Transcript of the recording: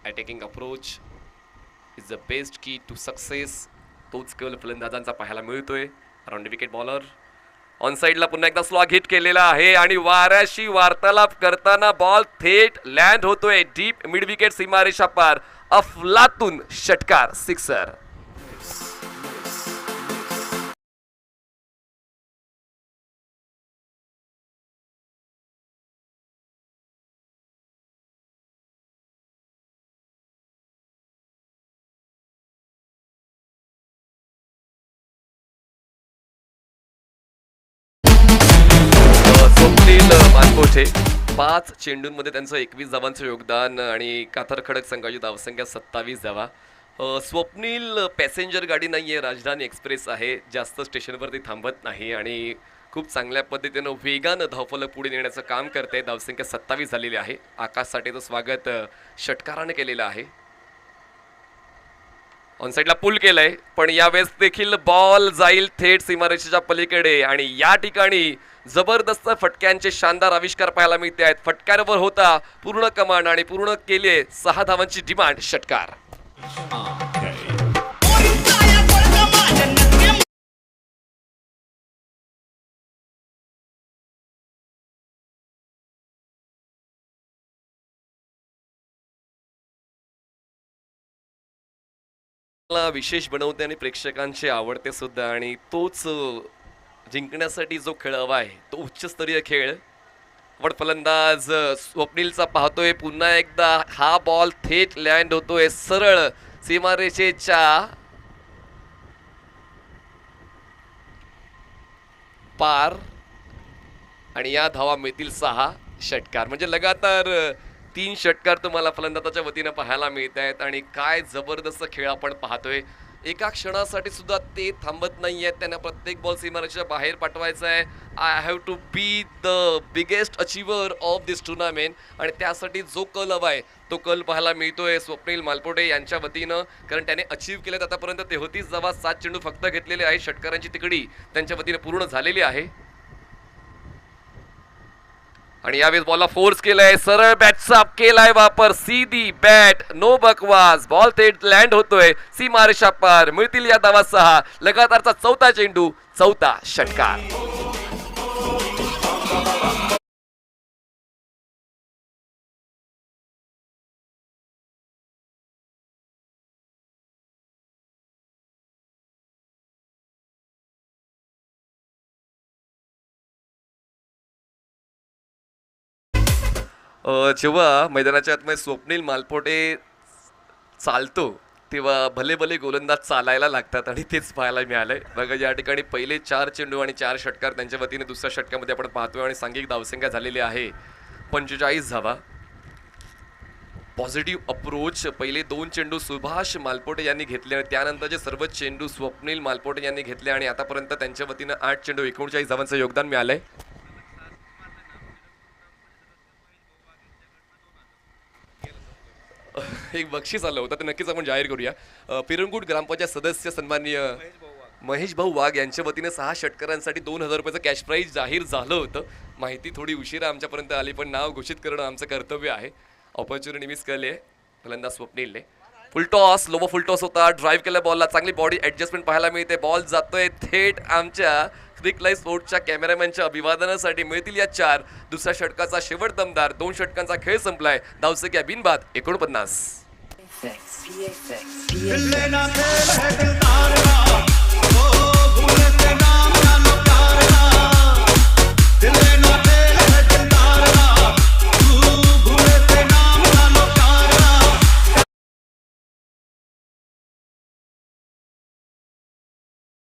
Attacking approach is the best की to success. तोच कल फलंदाजांचा पाहायला मिळतोय. राऊंड विकेट बॉलर ऑन साईडला पुन्हा एकदा स्लॉग हिट केलेला आहे आणि वाऱ्याशी वार्तालाप करताना बॉल थेट लँड होतोय डीप मिड विकेट सीमारेषा पार. अफलातून षटकार सिक्सर. स्वप्नील मानकोटे 5 चेंडूंमध्ये त्यांचं 21 धावांचं योगदान आणि काथर खडक संघाची धावसंख्या 27 धावा. स्वप्नील पॅसेंजर गाडी नाही आहे, राजधानी एक्सप्रेस आहे. जास्त स्टेशनवरती थांबत नाही आणि खूप चांगल्या पद्धतीनं वेगानं धावफलक पुढे नेण्याचं काम करते. धावसंख्या 27 झालेली आहे. आकाश साठेचं स्वागत षटकारानं केलेलं आहे. ऑन साईडला पुल केलंय पण यावेळेस देखील बॉल जाईल थेट सीमारेषेच्या पलीकडे आणि या ठिकाणी जबरदस्त फटक्यांचे शानदार आविष्कार पाहायला मिळते आहेत. फटक्यांवर होता पूर्ण कमांड आणि पूर्ण केले 6 धावांची डिमांड. षटकार. विशेष बनवते आणि प्रेक्षकांचे आवडते सुद्धा आणि तोच जिंकण्यासाठी जो खेळ हवा आहे तो उच्चस्तरीय खेळ. पण फलंदाज स्वप्नीलचा पाहतोय पुन्हा एकदा हा बॉल थेट लँड होतोय सरळ सीमारेषेच्या पार आणि या धावा मिळतील 6. षटकार म्हणजे लगातार 3 षटकार तुम्हाला फलंदाजाच्या वतीनं पाहायला मिळत आहेत आणि काय जबरदस्त खेळ आपण पाहतोय. एका क्षणासाठी सुद्धा ते थांबत नाही आहेत. त्यांना प्रत्येक बॉल सीमारेषेच्या बाहेर पाठवायचा आहे. I have to be the biggest achiever of this tournament आणि त्यासाठी जो कल हवा आहे तो कल पाहायला मिळतोय स्वप्नील मालपोटे यांच्या वतीनं. कारण त्याने अचीव्ह केलेत आतापर्यंत 33 धावा, 7 चेंडू फक्त घेतलेले आहे. षटकारांची तिकडी त्यांच्या वतीनं पूर्ण झालेली आहे आणि यावेळेस बॉलला फोर्स केलाय. सरळ बॅटचा केलाय वापर. सीधी बॅट, नो बकवास. बॉल थेट लँड होतोय सीमारेषा पार. मिळतील या धावा 6. लगातारचा 4था चेंडू, 4था षटकार. जेव्हा मैदानाच्या आतमध्ये स्वप्नील मालपोटे चालतो तेव्हा भले भले गोलंदाज चालायला लागतात आणि तेच पाहायला मिळालंय. बघा या ठिकाणी पहिले 4 चेंडू आणि 4 षटकार त्यांच्या वतीने दुसऱ्या षटकामध्ये आपण पाहतोय आणि सांघिक धावसंख्या झालेली आहे 45 धावा. Positive approach. पहिले 2 चेंडू सुभाष मालपोटे यांनी घेतले आणि त्यानंतरचे सर्व चेंडू स्वप्नील मालपोटे यांनी घेतले आणि आतापर्यंत त्यांच्या वतीनं 8 चेंडू 39 धावांचं योगदान मिळालंय. एक बक्षीस आलं होतं ते नक्कीच आपण जाहीर करूया. पिरंगुट ग्रामपंचायत सदस्य सन्माननीय महेश भाऊ वाघ यांच्या वतीने 6 षटकारांसाठी 2000 रुपयाचं कॅश प्राईज जाहीर झालं होतं. माहिती थोडी उशिरा आमच्यापर्यंत आली पण नाव घोषित करणं आमचं कर्तव्य आहे. ऑपॉर्च्युनिटी मिस केली आहे फलंदाज स्वप्नीलने. फुलटॉस, लोबो फुलटॉस होता. ड्राईव्ह केल्या बॉलला चांगली बॉडी ॲडजस्टमेंट पाहायला मिळते. बॉल जातोय थेट आमच्या क्रिक लाईव्ह स्पोर्ट्सच्या कॅमेरामॅनच्या अभिवादनासाठी. मिळतील या 4. दुसऱ्या षटकाचा शेवट दमदार. 2 षटकांचा खेळ संपलाय. धावसंख्या बिनबाद 49.